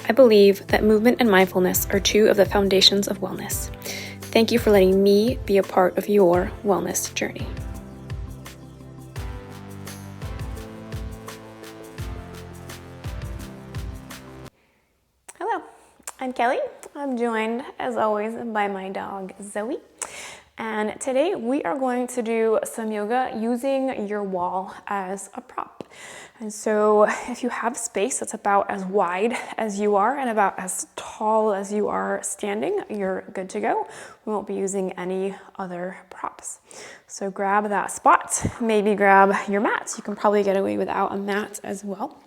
I believe that movement and mindfulness are two of the foundations of wellness. Thank you for letting me be a part of your wellness journey. Hello, I'm Kelly. I'm joined, as always, by my dog, Zoe. And today we are going to do some yoga using your wall as a prop. And so if you have space that's about as wide as you are and about as tall as you are standing, you're good to go. We won't be using any other props. So grab that spot, maybe grab your mat. You can probably get away without a mat as well.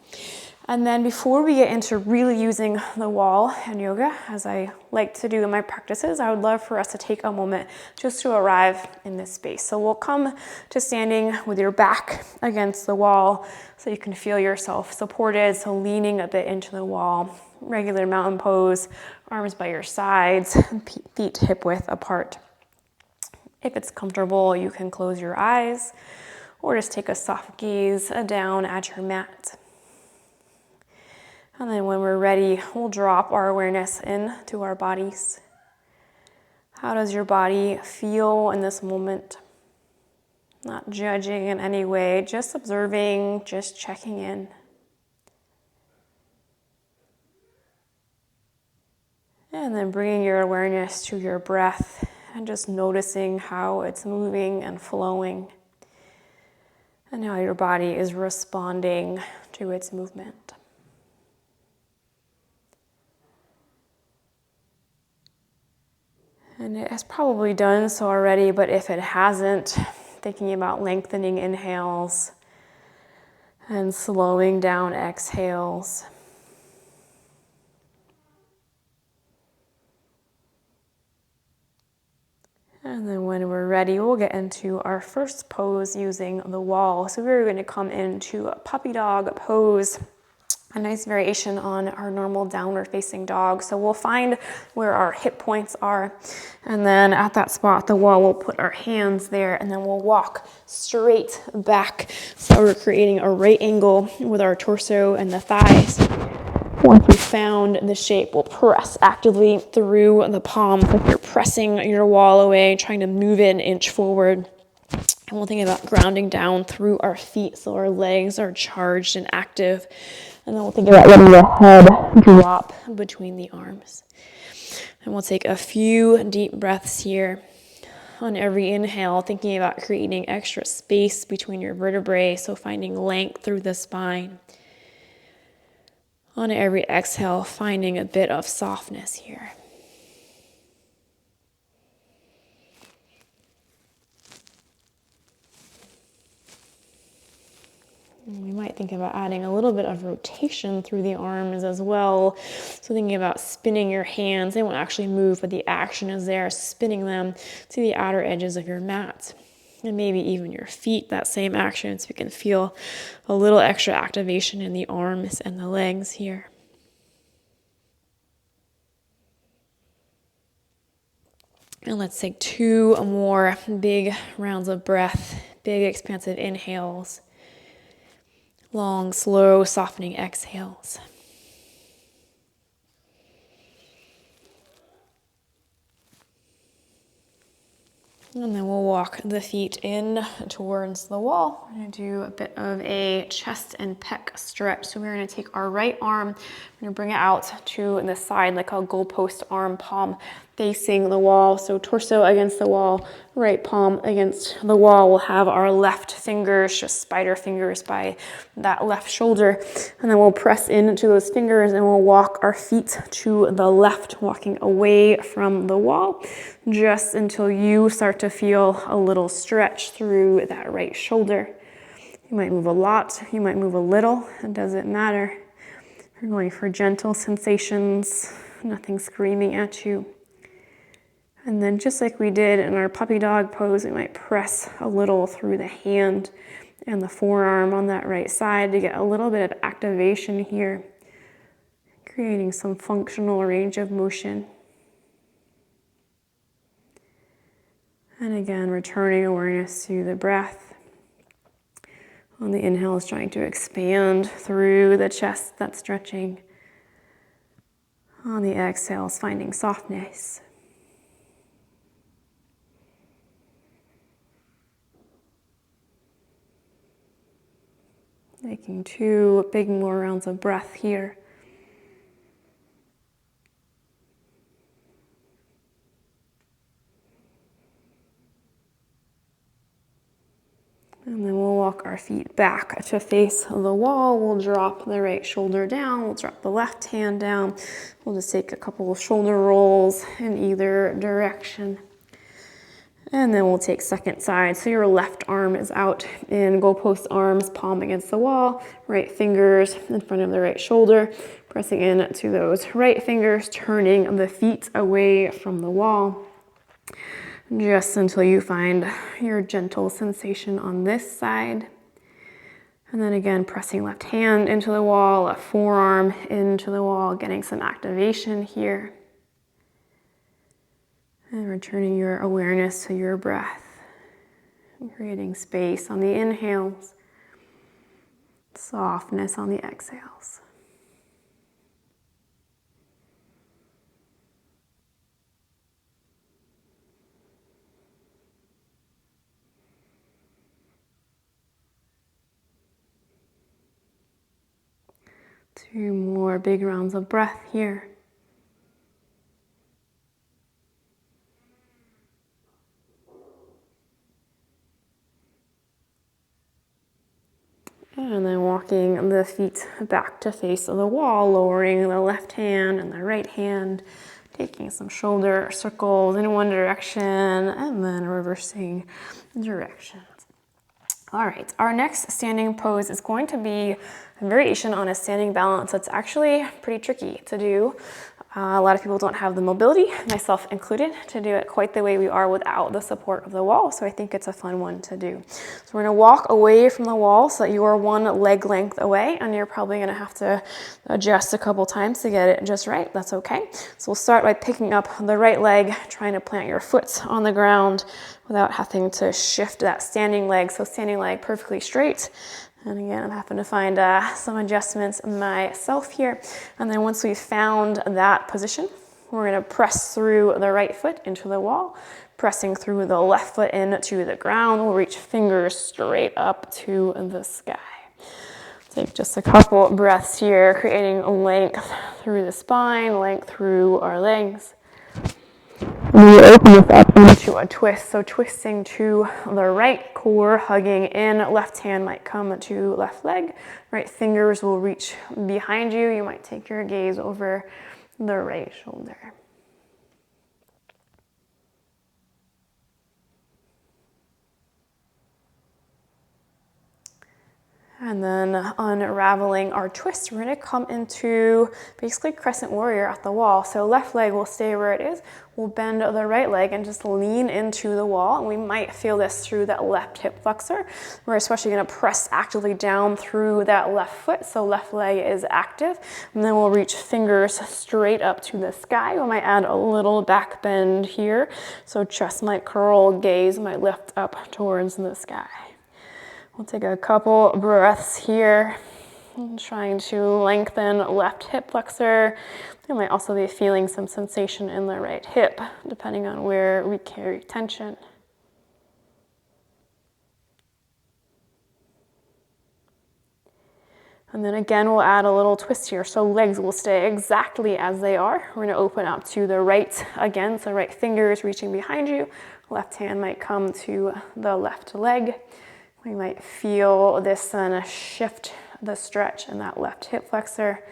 And then before we get into really using the wall and yoga, as I like to do in my practices, I would love for us to take a moment just to arrive in this space. So we'll come to standing with your back against the wall so you can feel yourself supported, so leaning a bit into the wall. Regular mountain pose, arms by your sides, feet hip width apart. If it's comfortable, you can close your eyes or just take a soft gaze down at your mat. And then when we're ready, we'll drop our awareness into our bodies. How does your body feel in this moment? Not judging in any way, just observing, just checking in. And then bringing your awareness to your breath and just noticing how it's moving and flowing and how your body is responding to its movement. And it has probably done so already, but if it hasn't, thinking about lengthening inhales and slowing down exhales. And then when we're ready, we'll get into our first pose using the wall. So we're going to come into a puppy dog pose. A nice variation on our normal downward facing dog. So we'll find where our hip points are. And then at that spot, the wall, we'll put our hands there and then we'll walk straight back. So we're creating a right angle with our torso and the thighs. Once we've found the shape, we'll press actively through the palms. Like you're pressing your wall away, trying to move it an inch forward. And we'll think about grounding down through our feet so our legs are charged and active. And then we'll think about letting the head drop between the arms. And we'll take a few deep breaths here. On every inhale, thinking about creating extra space between your vertebrae, so finding length through the spine. On every exhale, finding a bit of softness here. We might think about adding a little bit of rotation through the arms as well. So thinking about spinning your hands. They won't actually move, but the action is there, spinning them to the outer edges of your mat. And maybe even your feet, that same action. So you can feel a little extra activation in the arms and the legs here. And let's take 2 more big rounds of breath, big expansive inhales. Long, slow, softening exhales. And then we'll walk the feet in towards the wall. We're going to do a bit of a chest and pec stretch. So we're going to take our right arm, we're going to bring it out to the side like a goalpost arm, palm facing the wall. So torso against the wall, right palm against the wall. We'll have our left fingers, just spider fingers by that left shoulder. And then we'll press into those fingers and we'll walk our feet to the left, walking away from the wall, just until you start to feel a little stretch through that right shoulder. You might move a lot, you might move a little, it doesn't matter. You're going for gentle sensations, nothing screaming at you. And then just like we did in our puppy dog pose, we might press a little through the hand and the forearm on that right side to get a little bit of activation here, creating some functional range of motion. And again, returning awareness to the breath. On the inhale is trying to expand through the chest, that's stretching. On the exhales, finding softness. Taking 2 big more rounds of breath here. And then we'll walk our feet back to face the wall. We'll drop the right shoulder down. We'll drop the left hand down. We'll just take a couple of shoulder rolls in either direction. And then we'll take second side. So your left arm is out in goalpost arms, palm against the wall, right fingers in front of the right shoulder, pressing in to those right fingers, turning the feet away from the wall, just until you find your gentle sensation on this side. And then again, pressing left hand into the wall, left forearm into the wall, getting some activation here. And returning your awareness to your breath, creating space on the inhales, softness on the exhales. Two more big rounds of breath here. And then walking the feet back to face the wall, lowering the left hand and the right hand, taking some shoulder circles in one direction and then reversing directions. All right, our next standing pose is going to be a variation on a standing balance that's actually pretty tricky to do. A lot of people don't have the mobility, myself included, to do it quite the way we are without the support of the wall, so I think it's a fun one to do. So we're gonna walk away from the wall so that you are one leg length away, and you're probably gonna have to adjust a couple times to get it just right. That's okay. So we'll start by picking up the right leg, trying to plant your foot on the ground without having to shift that standing leg. So standing leg perfectly straight. And again, I'm having to find some adjustments myself here. And then once we've found that position, we're gonna press through the right foot into the wall, pressing through the left foot into the ground. We'll reach fingers straight up to the sky. Take just a couple breaths here, creating length through the spine, length through our legs. We open this up into a twist, so twisting to the right, core hugging in, left hand might come to left leg, right fingers will reach behind you. You might take your gaze over the right shoulder. And then unraveling our twist, we're gonna come into basically crescent warrior at the wall. So left leg will stay where it is. We'll bend the right leg and just lean into the wall. And we might feel this through that left hip flexor. We're especially gonna press actively down through that left foot. So left leg is active. And then we'll reach fingers straight up to the sky. We might add a little back bend here. So chest might curl, gaze might lift up towards the sky. We'll take a couple breaths here, trying to lengthen left hip flexor. There might also be feeling some sensation in the right hip, depending on where we carry tension. And then again, we'll add a little twist here. So legs will stay exactly as they are. We're gonna open up to the right again, so right fingers reaching behind you. Left hand might come to the left leg. We might feel this shift, the stretch in that left hip flexor.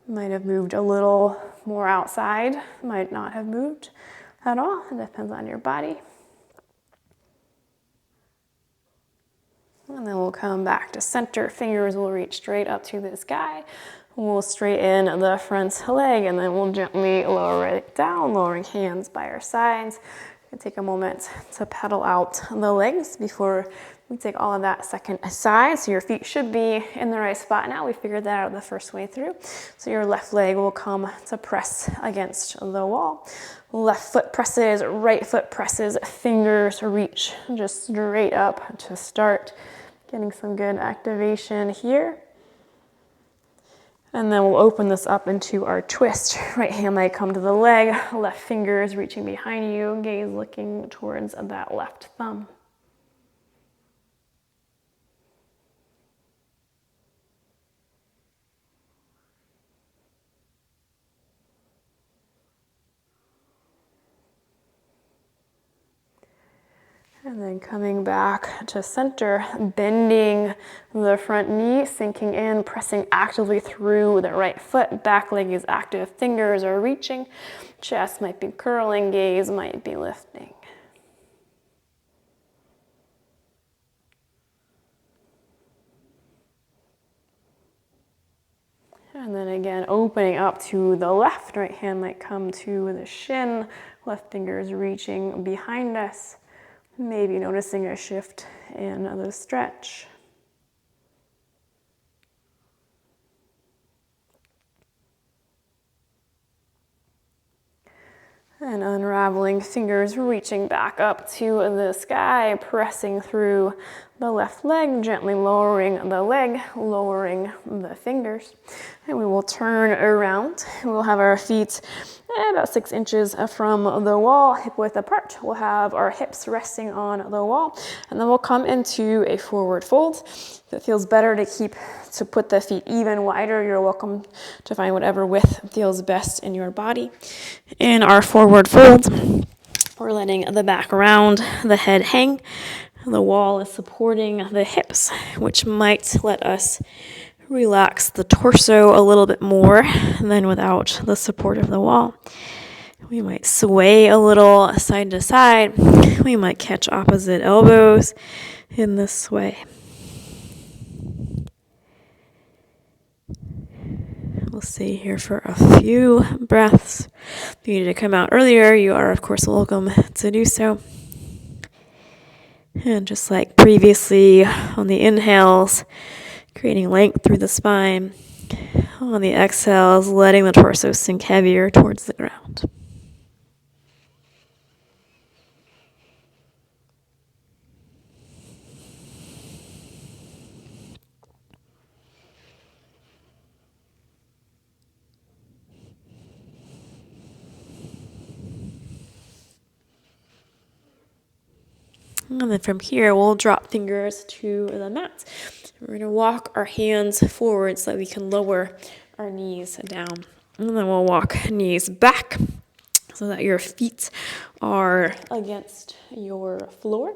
Might have moved a little more outside, might not have moved at all. It depends on your body. And then we'll come back to center. Fingers will reach straight up to the sky. We'll straighten the front leg and then we'll gently lower it down, lowering hands by our sides. Take a moment to pedal out the legs before we take all of that second side. So your feet should be in the right spot now. We figured that out the first way through. So your left leg will come to press against the wall. Left foot presses, right foot presses, fingers reach just straight up to start. Getting some good activation here. And then we'll open this up into our twist. Right hand might come to the leg, left fingers reaching behind you, gaze looking towards that left thumb. And then coming back to center, bending the front knee, sinking in, pressing actively through the right foot. Back leg is active, fingers are reaching. Chest might be curling, gaze might be lifting. And then again, opening up to the left. Right hand might come to the shin, left fingers reaching behind us. Maybe noticing a shift in the stretch. And unraveling, fingers reaching back up to the sky, pressing through the left leg, gently lowering the leg, lowering the fingers. And we will turn around. We'll have our feet about 6 inches from the wall, hip width apart. We'll have our hips resting on the wall, and then we'll come into a forward fold. If it feels better to put the feet even wider, you're welcome to find whatever width feels best in your body. In our forward fold, we're letting the back round, the head hang. The wall is supporting the hips, which might let us relax the torso a little bit more than without the support of the wall. We might sway a little side to side. We might catch opposite elbows in this sway. We'll stay here for a few breaths. If you needed to come out earlier, you are, of course, welcome to do so. And just like previously on the inhales, creating length through the spine. On the exhales, letting the torso sink heavier towards the ground. And then from here, we'll drop fingers to the mat. We're going to walk our hands forward so that we can lower our knees down. And then we'll walk knees back so that your feet are against your floor.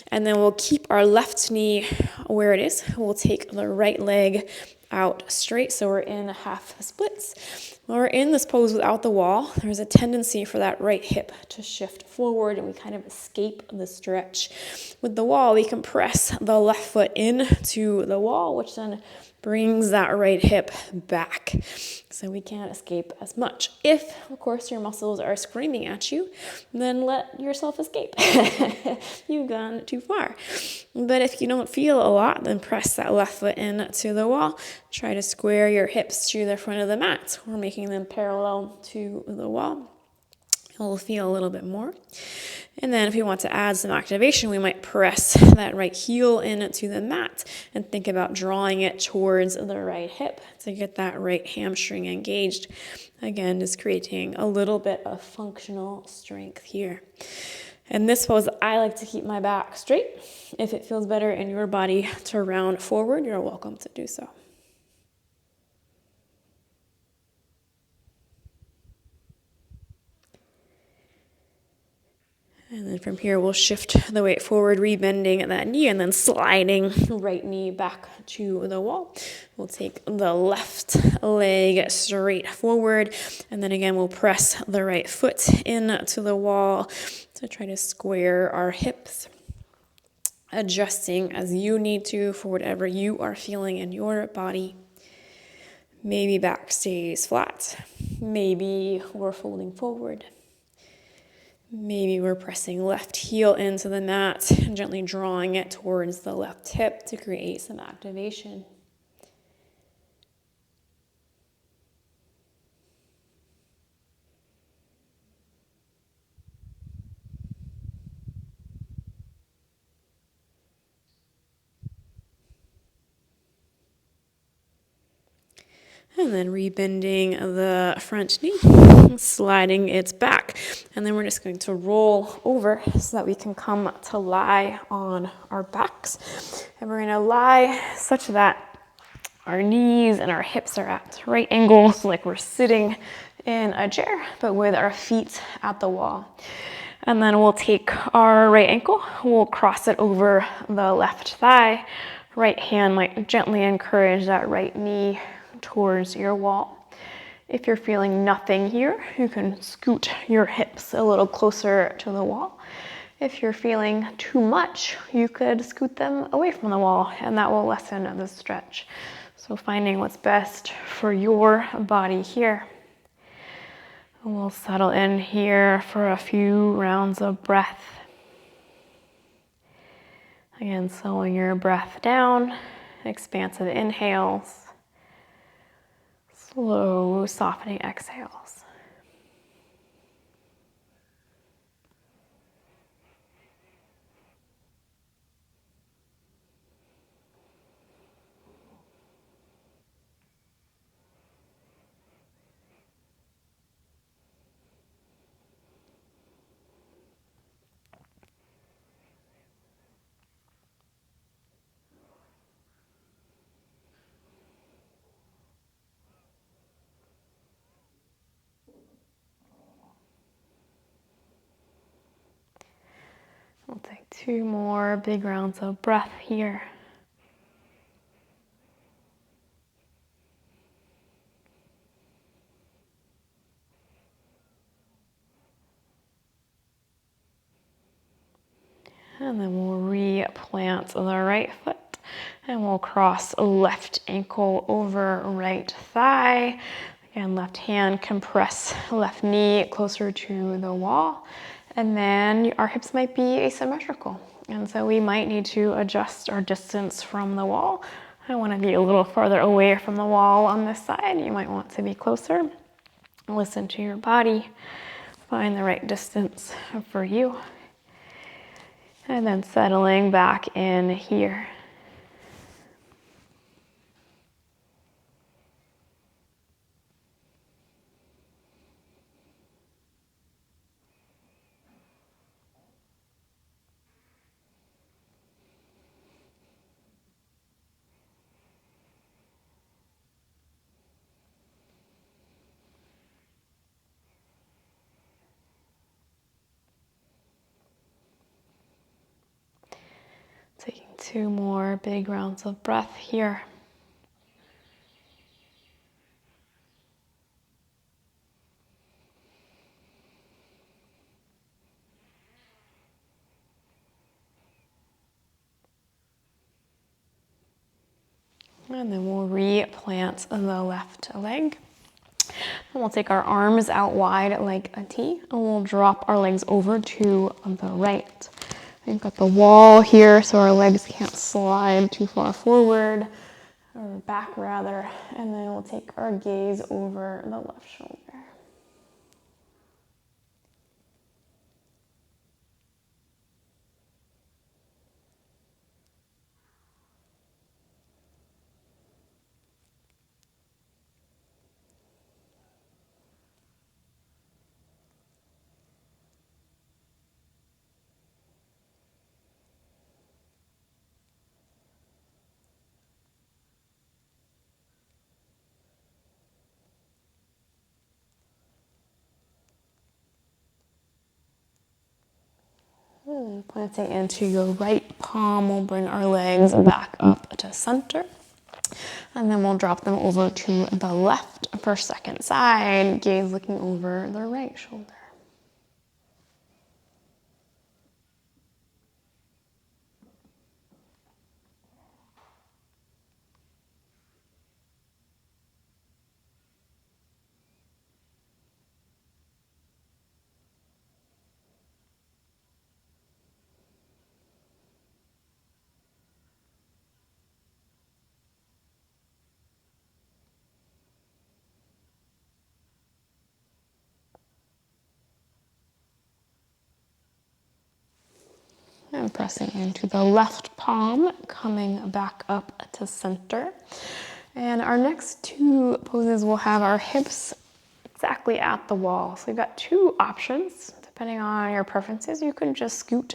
And then we'll keep our left knee where it is. We'll take the right leg out straight, so we're in half splits. When we're in this pose without the wall, there's a tendency for that right hip to shift forward and we kind of escape the stretch. With the wall, we can press the left foot into the wall, which then brings that right hip back, so we can't escape as much. If, of course, your muscles are screaming at you, then let yourself escape. You've gone too far. But if you don't feel a lot, then press that left foot into the wall. Try to square your hips to the front of the mat. We're making them parallel to the wall. You'll feel a little bit more. And then if we want to add some activation, we might press that right heel into the mat and think about drawing it towards the right hip to get that right hamstring engaged. Again, just creating a little bit of functional strength here. In this pose, I like to keep my back straight. If it feels better in your body to round forward, you're welcome to do so. And then from here, we'll shift the weight forward, rebending that knee, and then sliding right knee back to the wall. We'll take the left leg straight forward, and then again, we'll press the right foot into the wall to try to square our hips, adjusting as you need to for whatever you are feeling in your body. Maybe back stays flat. Maybe we're folding forward. Maybe we're pressing left heel into the mat and gently drawing it towards the left hip to create some activation. And then rebending the front knee, sliding it back. And then we're just going to roll over so that we can come to lie on our backs. And we're going to lie such that our knees and our hips are at right angles, like we're sitting in a chair, but with our feet at the wall. And then we'll take our right ankle, we'll cross it over the left thigh. Right hand might gently encourage that right knee towards your wall. If you're feeling nothing here, you can scoot your hips a little closer to the wall. If you're feeling too much, you could scoot them away from the wall, and that will lessen the stretch. So finding what's best for your body here. And we'll settle in here for a few rounds of breath. Again, slowing your breath down, expansive inhales, slow softening exhales. We'll take 2 more big rounds of breath here. And then we'll replant the right foot and we'll cross left ankle over right thigh. Again, left hand compress left knee closer to the wall. And then our hips might be asymmetrical. And so we might need to adjust our distance from the wall. I want to be a little farther away from the wall on this side. You might want to be closer. Listen to your body. Find the right distance for you. And then settling back in here. Taking 2 more big rounds of breath here. And then we'll replant the left leg. And we'll take our arms out wide like a T, and we'll drop our legs over to the right. We've got the wall here, so our legs can't slide too far forward, or back rather. And then we'll take our gaze over the left shoulder. Planting into your right palm, we'll bring our legs back up to center. And then we'll drop them over to the left for second side, gaze looking over the right shoulder. And pressing into the left palm, coming back up to center. And our next two poses will have our hips exactly at the wall. So we've got two options. Depending on your preferences, you can just scoot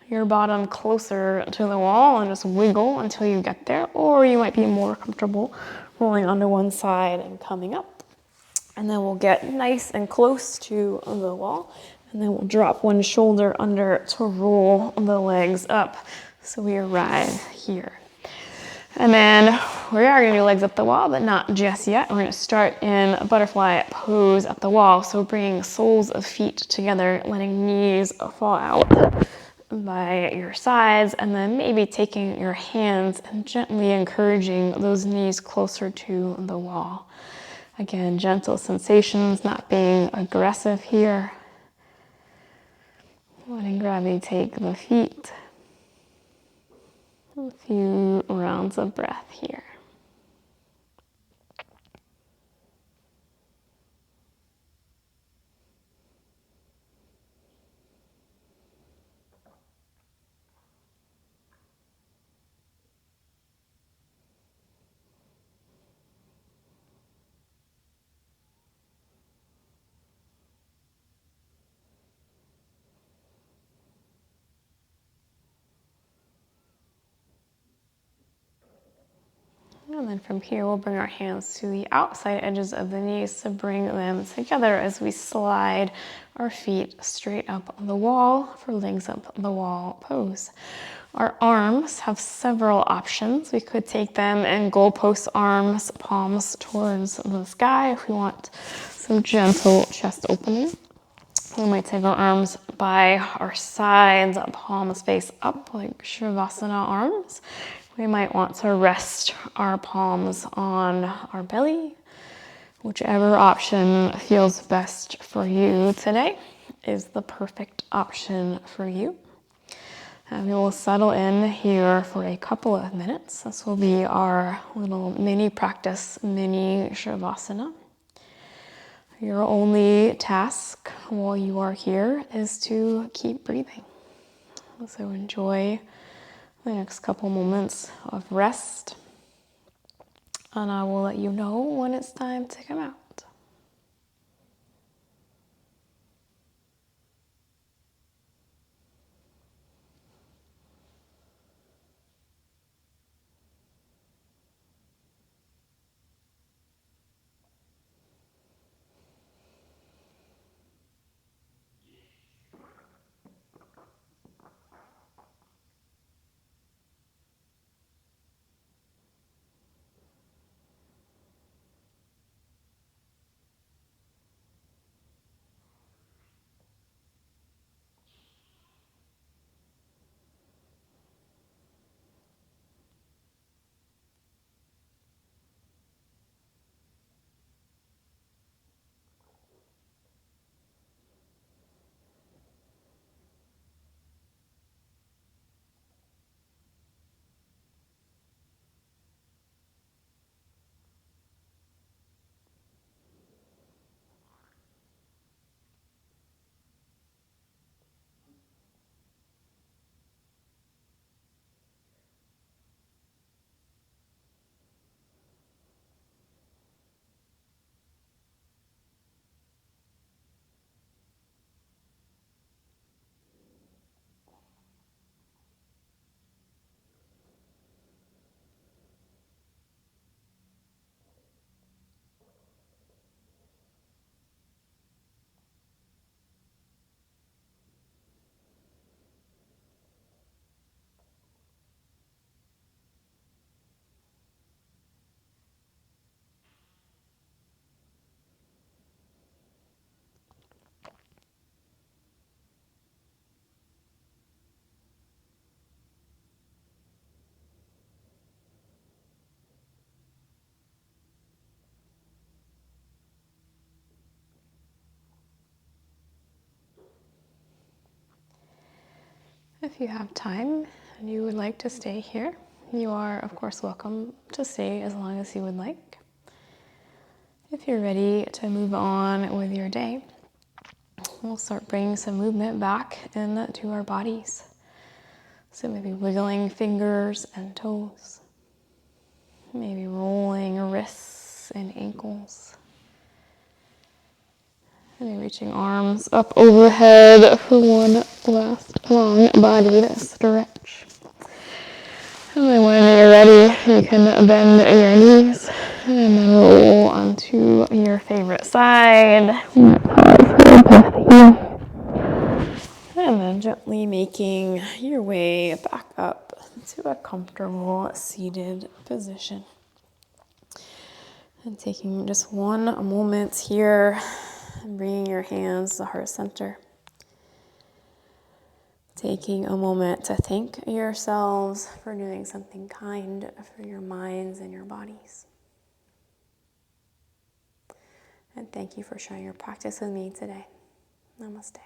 your bottom closer to the wall and just wiggle until you get there, or you might be more comfortable rolling onto one side and coming up. And then we'll get nice and close to the wall, and then we'll drop one shoulder under to roll the legs up so we arrive here. And then we are going to do legs up the wall, but not just yet. We're going to start in a butterfly pose at the wall. So bringing soles of feet together, letting knees fall out by your sides, and then maybe taking your hands and gently encouraging those knees closer to the wall. Again, gentle sensations, not being aggressive here. Letting gravity take the feet. A few rounds of breath here. And then from here, we'll bring our hands to the outside edges of the knees to bring them together as we slide our feet straight up the wall for legs up the wall pose. Our arms have several options. We could take them in goalpost arms, palms towards the sky if we want some gentle chest opening. We might take our arms by our sides, palms face up like Shavasana arms. We might want to rest our palms on our belly. Whichever option feels best for you today is the perfect option for you. And we will settle in here for a couple of minutes. This will be our little mini practice, mini Shavasana. Your only task while you are here is to keep breathing. So enjoy the next couple moments of rest, and I will let you know when it's time to come out. If you have time and you would like to stay here, you are, of course, welcome to stay as long as you would like. If you're ready to move on with your day, we'll start bringing some movement back into our bodies. So maybe wiggling fingers and toes, Maybe rolling wrists and ankles. And reaching arms up overhead for one last long body stretch. And then when you're ready, you can bend your knees and then roll onto your favorite side. And then gently making your way back up to a comfortable seated position. And taking just one moment here and bringing your hands to heart center. Taking a moment to thank yourselves for doing something kind for your minds and your bodies. And thank you for sharing your practice with me today. Namaste.